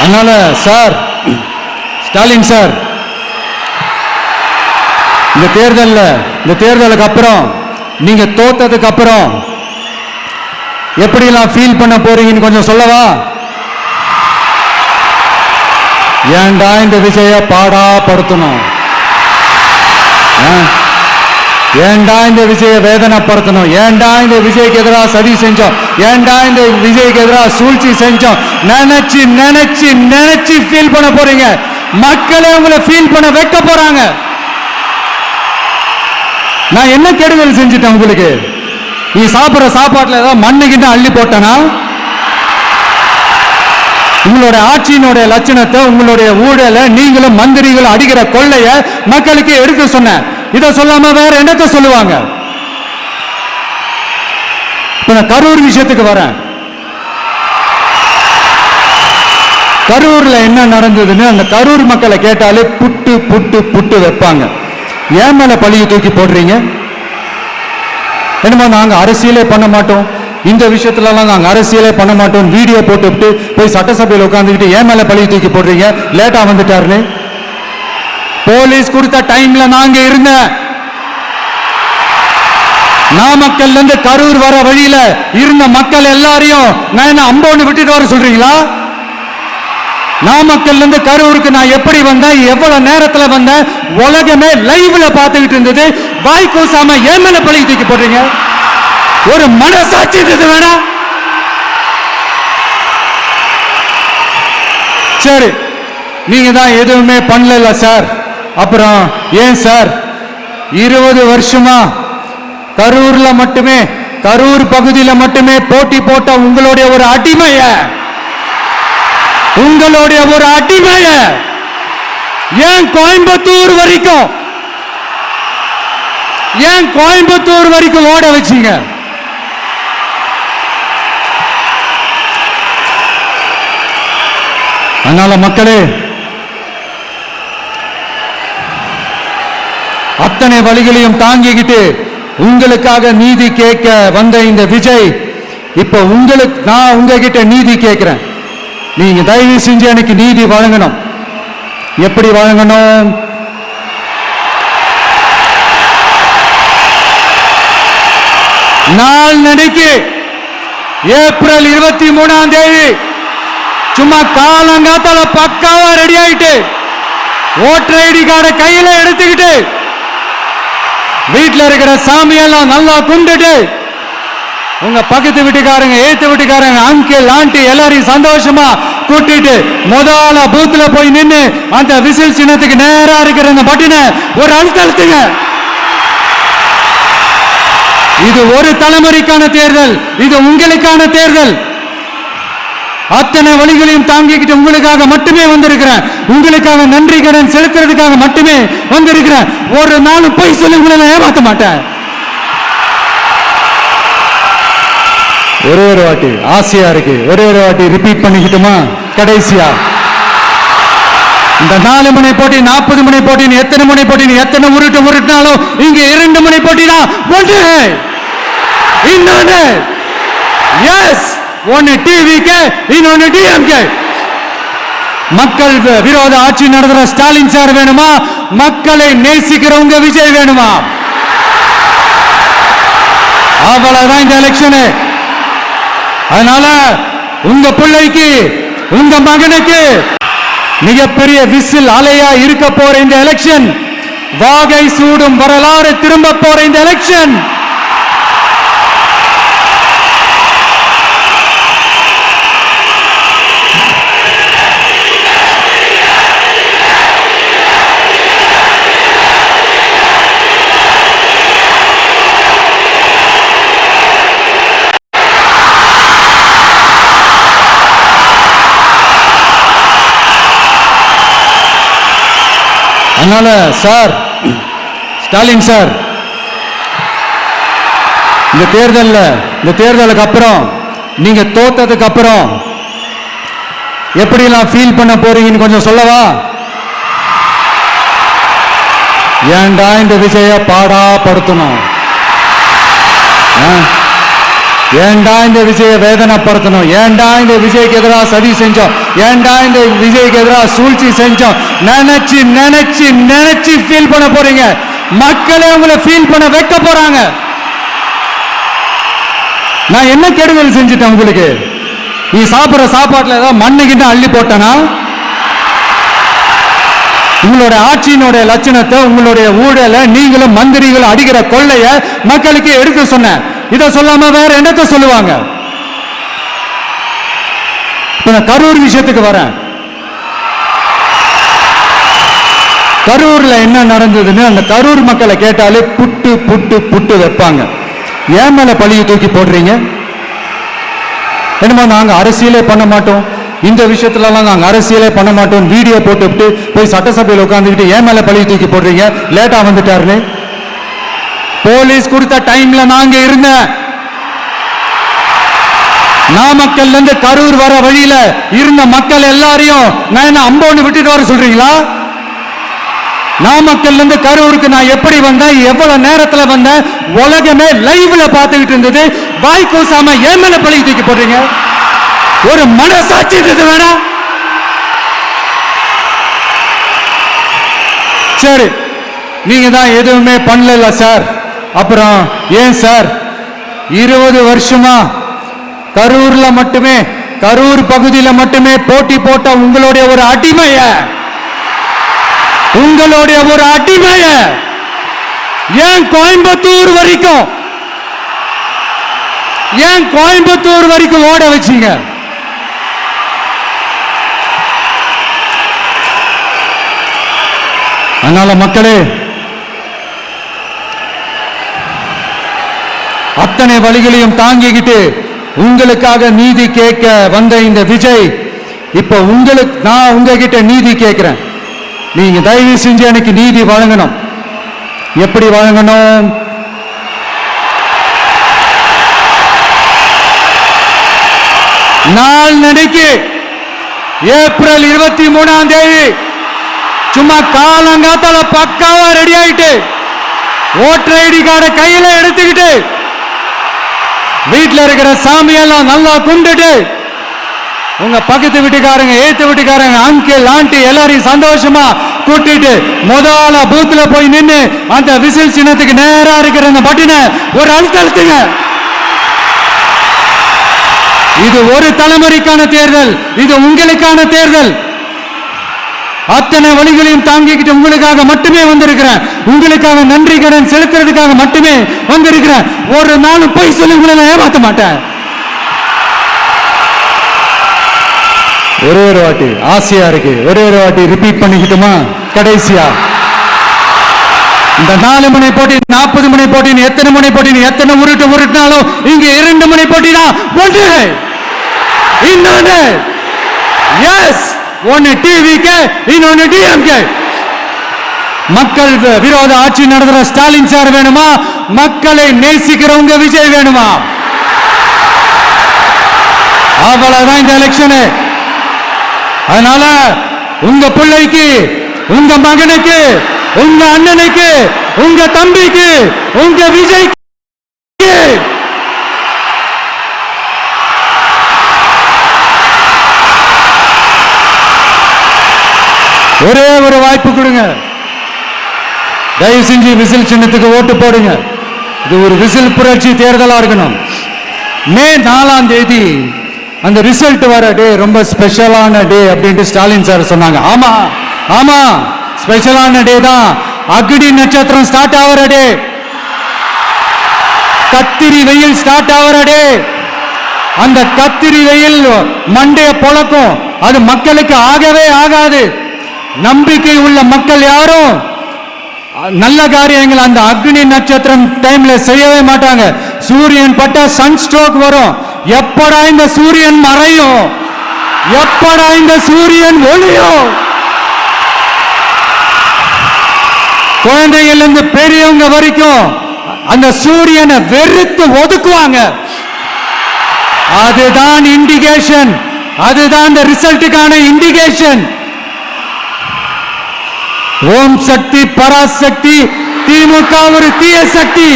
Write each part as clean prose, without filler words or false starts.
அதனால sir, Stalin sir, இந்த தேர்தலுக்கு அப்புறம் நீங்க தோத்ததுக்கு அப்புறம் எப்படிலாம் ஃபீல் பண்ண போறீங்கன்னு கொஞ்சம் சொல்லவா? ஏன்டா இந்த விஜய பாடாப்படுத்தணும், ஏன்டா இந்த விஜய வேதனைப்படுத்தணும், ஏன்டா இந்த விஜய்க்கு எதிராக சதி செஞ்சோம், ஏன்டா இந்த விஜய்க்கு எதிராக சூழ்ச்சி செஞ்சோம் நினைச்சு நினைச்சு நினைச்சு ஃபீல் பண்ண போறீங்க. மக்களே உங்களை ஃபீல் பண்ண வைக்க போறாங்க. நான் என்ன கெடுதல் செஞ்சுட்டேன் உங்களுக்கு? நீ சாப்பிடுற சாப்பாட்டுல ஏதாவது மண்ணுகிட்ட அள்ளி போட்டனா? உங்களுடைய ஆட்சியினுடைய லட்சணத்தை, உங்களுடைய ஊழலை, நீங்களும் மந்திரிகளும் அடிக்கிற கொள்ளைய மக்களுக்கு எடுக்க சொன்னேன். இதை சொல்லாம வேற என்னத்தை சொல்லுவாங்க? இப்ப நான் கரூர் விஷயத்துக்கு வரேன். கரூர்ல என்ன நடந்ததுன்னு அந்த கரூர் மக்களை கேட்டாலே புட்டு புட்டு புட்டு வைப்பாங்க. ஏன் மேல பழியை தூக்கி போடுறீங்க? என்னமா நாங்க அரசியலே பண்ண மாட்டோம், இந்த விஷயத்துலலாம் நாங்க அரசியலே பண்ண மாட்டோம், வீடியோ போட்டுவிட்டு போய் சட்டசபையில் உட்காந்துக்கிட்டு ஏன் மேல பழியை தூக்கி போடுறீங்க? லேட்டா வந்துட்டாருன்னு போலீஸ் கொடுத்த டைம்ல நாங்க இருந்தேன். நாமக்கல்ல இருந்து கரூர் வர வழியில இருந்த மக்கள் எல்லாரையும் நான் என்ன அம்போன்னு விட்டுட்டு வர சொல்றீங்களா? நாமக்கல்ல இருந்து கரூருக்கு நான் எப்படி வந்தேன், எவ்வளவு நேரத்துல வந்தேன், உலகமே லைவ்ல பார்த்துக்கிட்டு இருந்தது. வாய் கூசாம ஏன் மேல பழி தூக்கி போடுறீங்க? ஒரு மனசாட்சி இருந்தது வேணா? சரி, நீங்க தான் எதுவுமே பண்ணல சார். அப்புறம் ஏன் சார் 20 வருஷமா கரூர்ல மட்டுமே, கரூர் பகுதியில் மட்டுமே போட்டி போட்ட உங்களுடைய ஒரு அடிமைய, உங்களுடைய ஒரு அடிமைய ஏன் கோயம்புத்தூர் வரைக்கும், ஏன் கோயம்புத்தூர் வரைக்கும் ஓட வச்சீங்க? அதனால மக்களே, அத்தனை வழிகளையும் தாங்கிக்கிட்டு உங்களுக்காக நீதி கேட்க வந்த இந்த விஜய், இப்ப உங்களுக்கு நான் உங்ககிட்ட நீதி கேட்கிறேன். நீங்க தயவு செஞ்சு எனக்கு நீதி வழங்கணும். எப்படி வழங்கணும்? நாளைக்கு ஏப்ரல் 23ஆம் தேதி சும்மா காலங்காத்தால பக்காவா ரெடி ஆயிட்டு ஓட்டர் ஐடி கார்டை கையில எடுத்துக்கிட்டு வீட்டில் இருக்கிற சாமியெல்லாம் நல்லா கும்பிட்டு உங்க பக்கத்து வீட்டுக்காரங்க, ஏத்து வீட்டுக்காரங்க, அங்கிள் ஆண்டி எல்லாரையும் சந்தோஷமா கூட்டிட்டு முதல்ல பூத்துல போய் நின்று அந்த விசில் சின்னத்துக்கு நேரா இருக்கிற அந்த பட்டினை ஒரு அழுத்தழுத்துங்க. இது ஒரு தலைமுறைக்கான தேர்தல், இது உங்களுக்கான தேர்தல். அத்தனை வழிகளையும் தாங்கிக்கிட்டு உங்களுக்காக மட்டுமே வந்திருக்கிறேன், உங்களுக்காக நன்றி கடன் செலுத்துறதுக்காக மட்டுமே வந்திருக்கிறேன். ஒரு நாளும் போய் சொல்லி உங்களை ஏமாத்த மாட்டேன். ஒரே ஒரு வாட்டி ஆசையா இருக்கு, ஒரே ஒரு வாட்டி ரிப்பீட் பண்ணிக்கிட்டுமா? கடைசியா இந்த 4 முனை போட்டி, 40 முனை போட்டி, எத்தனை முனை போட்டி, எத்தனை உருட்டினாலும் இங்க 2 முனை போட்டி தான். ஒன்று இன்னொன்னு எஸ், ஒன்னு டிவிக்கு, இன்னொன்னு டிஎம்கே. மக்கள் விரோத ஆட்சி நடத்துற ஸ்டாலின் சார் வேணுமா? மக்களை நேசிக்கிறவங்க விஜய் வேணுமா? அவ்வளவுதான் இந்த எலெக்ஷனு. அதனால உங்க பிள்ளைக்கு, உங்க மகனுக்கு மிகப்பெரிய விசில் அலையா இருக்க போற இந்த எலெக்ஷன், வாகை சூடும் வரலாறு திரும்ப போற இந்த எலெக்ஷன். அதனால சார், ஸ்டாலின் சார், இந்த தேர்தலுக்கு அப்புறம் நீங்க தோத்ததுக்கு அப்புறம் எப்படிலாம் ஃபீல் பண்ண போறீங்கன்னு கொஞ்சம் சொல்லவா? ஏன்டா இந்த விஜய பாடாப்படுத்தணும், ஏன்டா இந்த விஜய வேதனைப்படுத்தணும், ஏன்டா இந்த விஜய்க்கு எதிராக சதி செஞ்சோம் ஏன்டா இந்த விஜய்க்கு எதிராக சூழ்ச்சி செஞ்சோம் நினைச்சு நினைச்சு நினைச்சு ஃபீல் பண்ண போறீங்க. மக்களே உங்களை ஃபீல் பண்ண வைக்க போறாங்க. நான் என்ன கெடுதல் செஞ்சுட்டேன் உங்களுக்கு? நீ சாப்பிடுற சாப்பாட்டுல ஏதாவது மண்ணுகிட்ட அள்ளி போட்டனா? உங்களுடைய ஆட்சியினுடைய லட்சணத்தை, உங்களுடைய ஊழலை, நீங்களும் மந்திரிகளும் அடிக்கிற கொள்ளைய மக்களுக்கு எடுக்க சொன்ன. இதை சொல்லாம வேற என்னத்தை சொல்லுவாங்க? கரூர் விஷயத்துக்கு வரேன். கரூர்ல என்ன நடந்ததுன்னு அந்த கரூர் மக்களை கேட்டாலே புட்டு புட்டு புட்டு வைப்பாங்க. ஏன் மேல பழியை தூக்கி போடுறீங்க? என்னமோ நாங்க அரசியலே பண்ண மாட்டோம், இந்த விஷயத்துலலாம் நாங்க அரசியலே பண்ண மாட்டோம், வீடியோ போட்டுவிட்டு போய் சட்டசபையில் உட்காந்துக்கிட்டு ஏன் மேல பழியை தூக்கி போடுறீங்க? லேட்டா வந்துட்டாருன்னு போலீஸ் கொடுத்த டைம்ல நாங்க இருந்தேன். நாமக்கல்ல இருந்து கரூர் வர வழியில இருந்த மக்கள் எல்லாரையும் நான் என்ன அம்போன்னு விட்டுட்டு வர சொல்றீங்களா? நாமக்கல்ல இருந்து கரூருக்கு நான் எப்படி வந்தேன், எவ்வளவு நேரத்துல வந்தேன், உலகமே லைவ்ல பார்த்துக்கிட்டு இருந்தது. வாய் கூசாம ஏன் மேல பழி தூக்கி போடுறீங்க? ஒரு மனசாட்சி வேணாம்? சரி, நீங்க தான் எதுவுமே பண்ணல சார். அப்புறம் ஏன் சார் 20 வருஷமா கரூர்ல மட்டுமே, கரூர் பகுதியில மட்டுமே போட்டி போட்ட உங்களுடைய ஒரு அடிமைய, உங்களுடைய ஒரு அடிமைய ஏன் கோயம்புத்தூர் வரைக்கும், ஏன் கோயம்புத்தூர் வரைக்கும் ஓட வச்சீங்க? அதனால மக்களே, அத்தனை வழிகளையும் தாங்கிக்கிட்டு உங்களுக்காக நீதி கேட்க வந்த இந்த விஜய், இப்ப உங்களுக்கு நான் உங்ககிட்ட நீதி கேட்கிறேன். நீங்க தயவு செஞ்சு எனக்கு நீதி வழங்கணும். எப்படி வழங்கணும்? நாளைக்கு ஏப்ரல் 23ஆம் தேதி சும்மா காலங்காத்தால பக்காவா ரெடி ஆயிட்டு ஓட்டர் ஐடி கார்டை கையில எடுத்துக்கிட்டு வீட்டில் இருக்கிற சாமியெல்லாம் நல்லா கும்பிட்டு உங்க பக்கத்து வீட்டுக்காரங்க, ஏத்து வீட்டுக்காரங்க, அங்கிள் ஆண்டி எல்லாரையும் சந்தோஷமா கூட்டிட்டு முதல்ல பூத்துல போய் நின்று அந்த விசில் சின்னத்துக்கு நேரா இருக்கிற அந்த பட்டினை ஒரு அழுத்தழுத்துங்க. இது ஒரு தலைமுறைக்கான தேர்தல், இது உங்களுக்கான தேர்தல். அத்தனை வழிகளையும் தாங்கிக்கிட்டு உங்களுக்காக மட்டுமே வந்திருக்கிறேன். உங்களுக்காக நன்றி கடன் செலுத்துறதுக்காக மட்டுமே வந்திருக்கிறேன். ஒரு நாளும் போய் சொல்லி உங்களை நான் ஏமாத்த மாட்டேன். ஒரே ஒரு வாட்டி ஆசையா இருக்கு, ஒரே ஒரு வாட்டி ரிப்பீட் பண்ணிக்கிட்டுமா? கடைசியா இந்த 4 முனை போட்டி, 40 முனை போட்டி, எத்தனை முனை போட்டி, எத்தனை உருட்டினாலும் இங்க 2 முனை போட்டி தான். ஒன்று இன்னொன்று, எஸ், ஒன்னு டிவிகே, இன்னொன்னு டிஎம்கே. மக்கள் விரோத ஆட்சி நடத்துற ஸ்டாலின் சார் வேணுமா? மக்களை நேசிக்கிறவங்க விஜய் வேணுமா? அவ்வளவுதான் இந்த எலெக்ஷனு. அதனால உங்க பிள்ளைக்கு, உங்க மகனுக்கு, உங்க அண்ணனுக்கு, உங்க தம்பிக்கு, உங்க விஜய்க்கு ஒரே ஒரு வாய்ப்பு கொடுங்க. தயவு செஞ்சு விசில் சின்னத்துக்கு ஓட்டு போடுங்க. இது ஒரு விசில் புரட்சி தேர்தலா இருக்கணும். மே 4ஆம் தேதி அந்த ரிசல்ட் வர டே ரொம்ப ஸ்பெஷலான டே அப்படின்ட்டு ஸ்டாலின் சார் சொன்னாங்க. ஆமா ஆமா, ஸ்பெஷலான டே தான். அக்னி நட்சத்திரம் ஸ்டார்ட் ஆகிற டே, கத்திரி வெயில் ஸ்டார்ட் ஆகிற டே. அந்த கத்திரி வெயில் மண்டைய பொழக்கும். அது மக்களுக்கு ஆகவே ஆகாது. நம்பிக்கை உள்ள மக்கள் யாரும் நல்ல காரியங்கள் அந்த அக்னி நட்சத்திரம் டைம்ல செய்யவே மாட்டாங்க. சூரியன் பட்டா சன் ஸ்ட்ரோக் வரும். எப்படா இந்த சூரியன் மறையும், எப்படா இந்த சூரியன் ஒளியும். குழந்தைகள் இருந்து பெரியவங்க வரைக்கும் அந்த சூரியனை வெறுத்து ஒதுக்குவாங்க. அதுதான் இண்டிகேஷன், அதுதான் இந்த ரிசல்ட்டுக்கான இண்டிகேஷன். ஓம் சக்தி பராசக்தி, திமுக ஒரு தீய சக்தி.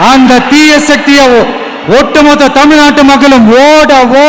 அந்த தீய சக்தியை ஒட்டுமொத்த தமிழ்நாட்டு மக்களும் ஓட